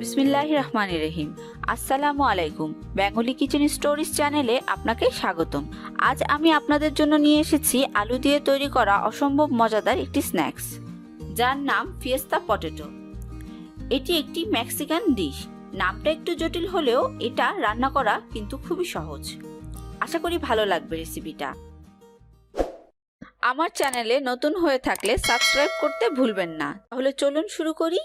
বিসমিল্লাহির রহমানির রহিম। আসসালামু আলাইকুম। বেঙ্গলি কিচেন স্টোরিজ চ্যানেলে আপনাকে স্বাগতম। আজ আমি আপনাদের জন্য নিয়ে এসেছি আলু দিয়ে তৈরি করা অসম্ভব মজাদার একটি স্ন্যাক্স, যার নাম ফিয়েস্তা পটেটো। এটি একটি মেক্সিকান ডিশ। নামটা একটু জটিল হলেও এটা রান্না করা কিন্তু খুবই সহজ। আশা করি ভালো লাগবে রেসিপিটা। আমার চ্যানেলে নতুন হয়ে থাকলে সাবস্ক্রাইব করতে ভুলবেন না। তাহলে চলুন শুরু করি।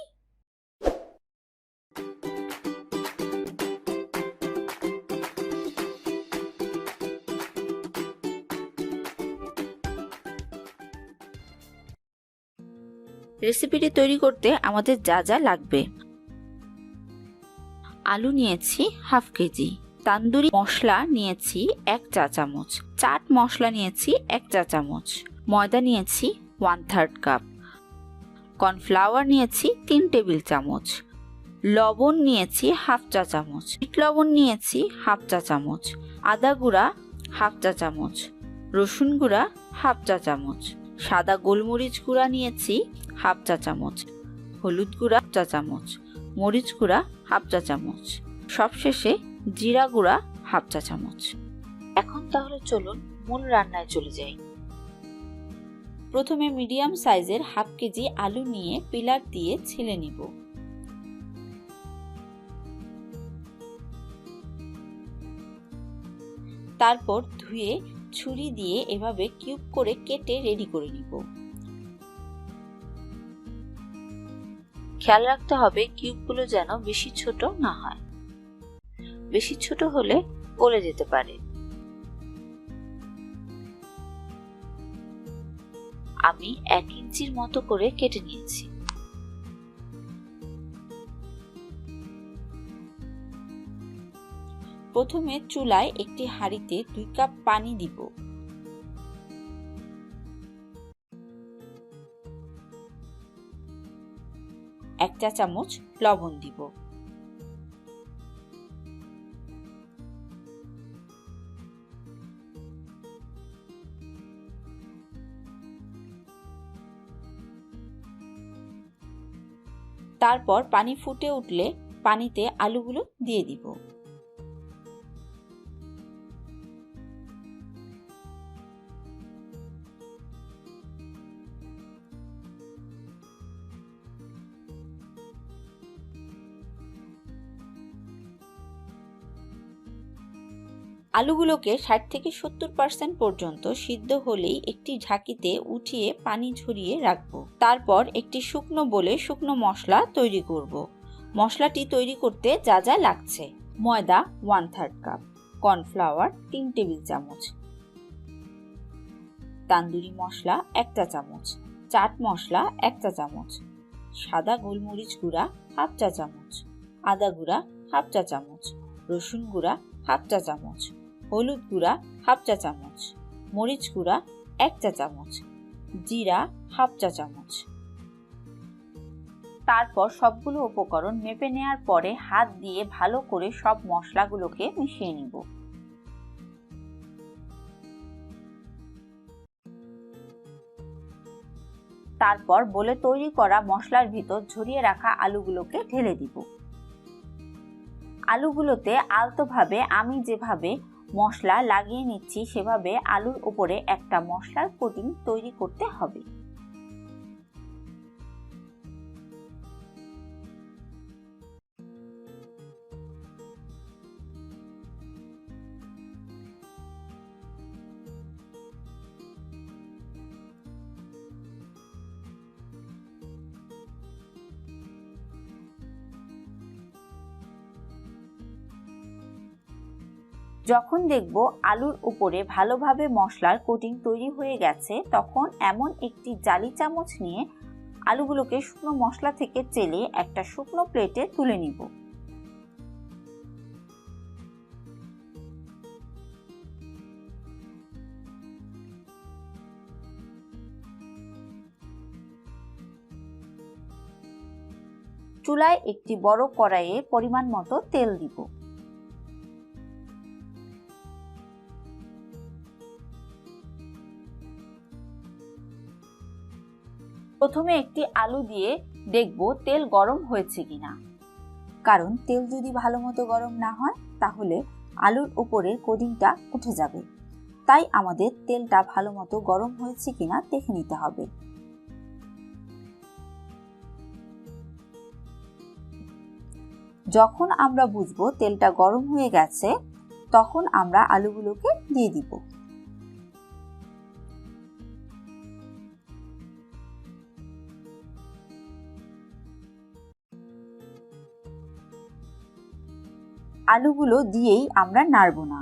রেসিপিটি তৈরি করতে আমাদের যা যা লাগবে: আলু নিয়েছি হাফ কেজি, তান্দুরি মশলা নিয়েছি 1 চা চামচ, চাট মশলা নিয়েছি 1 চা চামচ, ময়দা নিয়েছি 1/3 কাপ, কর্নফ্লাওয়ার নিয়েছি 3 টেবিল চামচ, লবণ নিয়েছি হাফ চা চামচ, বিট লবণ নিয়েছি হাফ চা চামচ, আদা গুঁড়া হাফ চা চামচ, রসুন গুঁড়া হাফ চা চামচ, সাদা গোলমরিচ গুঁড়া নিয়েছি হাফ চা চামচ, হলুদ গুঁড়া হাফ চা চামচ, মরিচ গুঁড়া হাফ চা চামচ, সবশেষে জিরা গুঁড়া হাফ চা চামচ। এখন তাহলে চলুন মূল রান্নায় চলে যাই। প্রথমে মিডিয়াম সাইজের হাফ কেজি আলু নিয়ে পিলার দিয়ে ছিলে নিব। তারপর ধুয়ে ছুরি দিয়ে এভাবে কিউব করে কেটে রেডি করে নিব। খেয়াল রাখতে হবে কিউবগুলো যেন বেশি ছোট না হয়, বেশি ছোট হলে গলে যেতে পারে। আমি 1 ইঞ্চির মতো করে কেটে নিয়েছি। প্রথমে চুলায় একটি হাঁড়িতে 2 কাপ পানি দিব। এক চা চামচ লবণ দিব। তারপর পানি ফুটে উঠলে পানিতে আলুগুলো দিয়ে দিব। আলুগুলোকে 60 থেকে 70% পর্যন্ত সিদ্ধ হলেই একটি ঝাঁকিতে উঠিয়ে পানি ঝরিয়ে রাখবো। তারপর একটি শুকনো বলে শুকনো মশলা তৈরি করব। মশলাটি তৈরি করতে যা যা লাগছে: ময়দা 1/3 কাপ, কর্নফ্লাওয়ার 3 টেবিল চামচ, তান্দুরি মশলা 1 চা চামচ, চাট মশলা 1 চা চামচ, সাদা গোলমরিচ গুঁড়া হাফ চা চামচ, আদা গুঁড়া হাফ চা চামচ, রসুন গুঁড়া হাফ চা চামচ, হলুদ গুঁড়া হাফ চা চামচ, মরিচ গুঁড়া 1 চা চামচ, জিরা হাফ চা চামচ। তারপর সবগুলো উপকরণ মেপে নেওয়ার পরে হাত দিয়ে ভালো করে সব মশলাগুলোকে মিশিয়ে নিব। তারপর বলে তৈরি করা মশলার ভিতর ঝরিয়ে রাখা আলুগুলোকে ঢেলে দিব। আলুগুলোতে আলতোভাবে আমি যেভাবে মশলা লাগিয়ে নিচ্ছি সেভাবে আলুর উপরে একটা মশলার কোটিং তৈরি করতে হবে। যখন দেখব আলুর উপরে ভালোভাবে মশলার কোটিং তৈরি হয়ে গেছে, তখন এমন একটি জালি চামচ নিয়ে আলুগুলোকে শুকনো মশলা থেকে চেলে একটা শুকনো প্লেটে তুলে নিব। চুলায় একটি বড় কড়াইয়ে পরিমাণ মতো তেল দিব। প্রথমে একটি আলু দিয়ে দেখব তেল গরম হয়েছে কিনা। কারণ তেল যদি ভালো মতো গরম না হয় তাহলে আলুর উপরের কোটিংটা উঠে যাবে। তাই আমাদের তেলটা ভালো মতো গরম হয়েছে কিনা দেখে নিতে হবে। যখন আমরা বুঝবো তেলটা গরম হয়ে গেছে তখন আমরা আলুগুলোকে দিয়ে দিব। আলুগুলো দিয়েই আমরা নাড়ব না।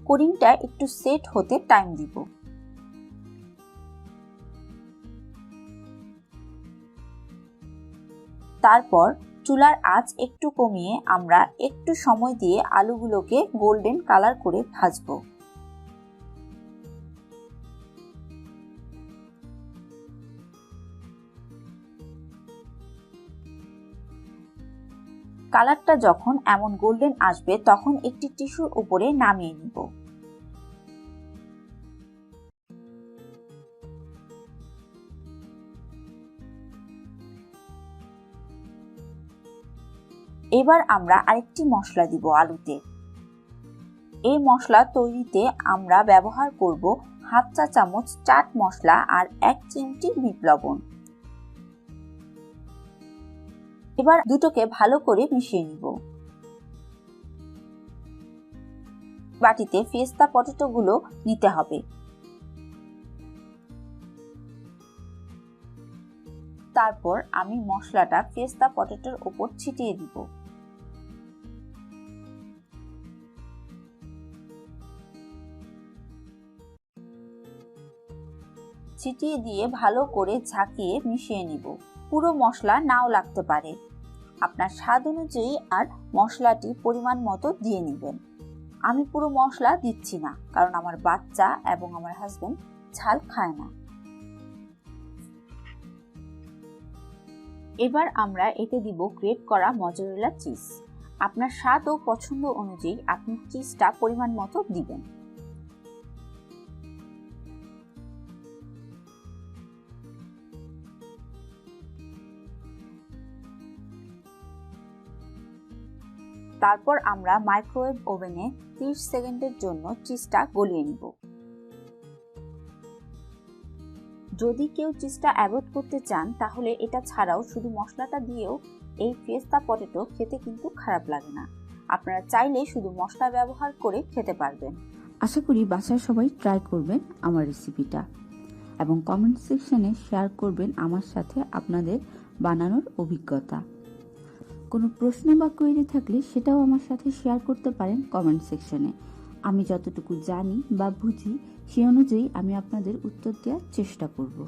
কোটিংটা একটু সেট হতে টাইম দিব। তারপর চুলার আঁচ একটু কমিয়ে আমরা একটু সময় দিয়ে আলুগুলোকে গোল্ডেন কালার করে ভাজবো। কালারটা যখন এমন গোল্ডেন আসবে তখন একটি টিস্যুর উপরে নামিয়ে নিব। এবার আমরা আরেকটি মশলা দিব আলুতে। এই মশলা তৈরিতে আমরা ব্যবহার করব হাফ চা চামচ চাট মশলা আর 1 চিমটি বিট লবণ। এবার দুটোকে ভালো করে মিশিয়ে নিব। বাটিতে ফিয়েস্তা পটেটোগুলো নিতে হবে। তারপর আমি মশলাটা ফিয়েস্তা পটেটোর উপর ছিটিয়ে দিব। ছিটিয়ে দিয়ে ভালো করে ঝাঁকিয়ে মিশিয়ে নিব। পুরো মশলা নাও লাগতে পারে, আপনার স্বাদ অনুযায়ী আর মশলাটি পরিমাণ মতো দিয়ে নেবেন। আমি পুরো মশলা দিচ্ছি না কারণ আমার বাচ্চা এবং আমার হাজবেন্ড ঝাল খায় না। এবার আমরা এতে দিব গ্রেট করা মজরেলা চিজ। আপনার স্বাদ ও পছন্দ অনুযায়ী আপনি চিজটা পরিমাণ মতো দিবেন। তারপর আমরা মাইক্রোওয়েভ ওভেনে 30 সেকেন্ডের জন্য চিজটা গলিয়ে নিব। যদি কেউ চিজটা অ্যাভয়েড করতে চান তাহলে এটা ছাড়াও শুধু মশলাটা দিয়েও এই ফিয়েস্তা পটেটো খেতে কিন্তু খারাপ লাগে না। আপনারা চাইলে শুধু মশলা ব্যবহার করে খেতে পারবেন। আশা করি বাসায় সবাই ট্রাই করবেন আমার রেসিপিটা এবং কমেন্ট সেকশনে শেয়ার করবেন আমার সাথে আপনাদের বানানোর অভিজ্ঞতা। কোনো প্রশ্ন বা কোয়েরি থাকলে সেটাও আমার সাথে শেয়ার করতে পারেন কমেন্ট সেকশনে। আমি যতটুকু জানি বা বুঝি সে অনুযায়ী আমি আপনাদের উত্তর দেওয়ার চেষ্টা করব।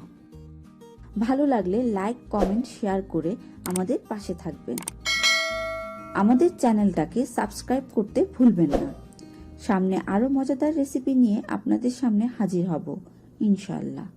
ভালো লাগলে লাইক, কমেন্ট, শেয়ার করে আমাদের পাশে থাকবেন। আমাদের চ্যানেলটাকে সাবস্ক্রাইব করতে ভুলবেন না। সামনে আরও মজাদার রেসিপি নিয়ে আপনাদের সামনে হাজির হব ইনশাআল্লাহ।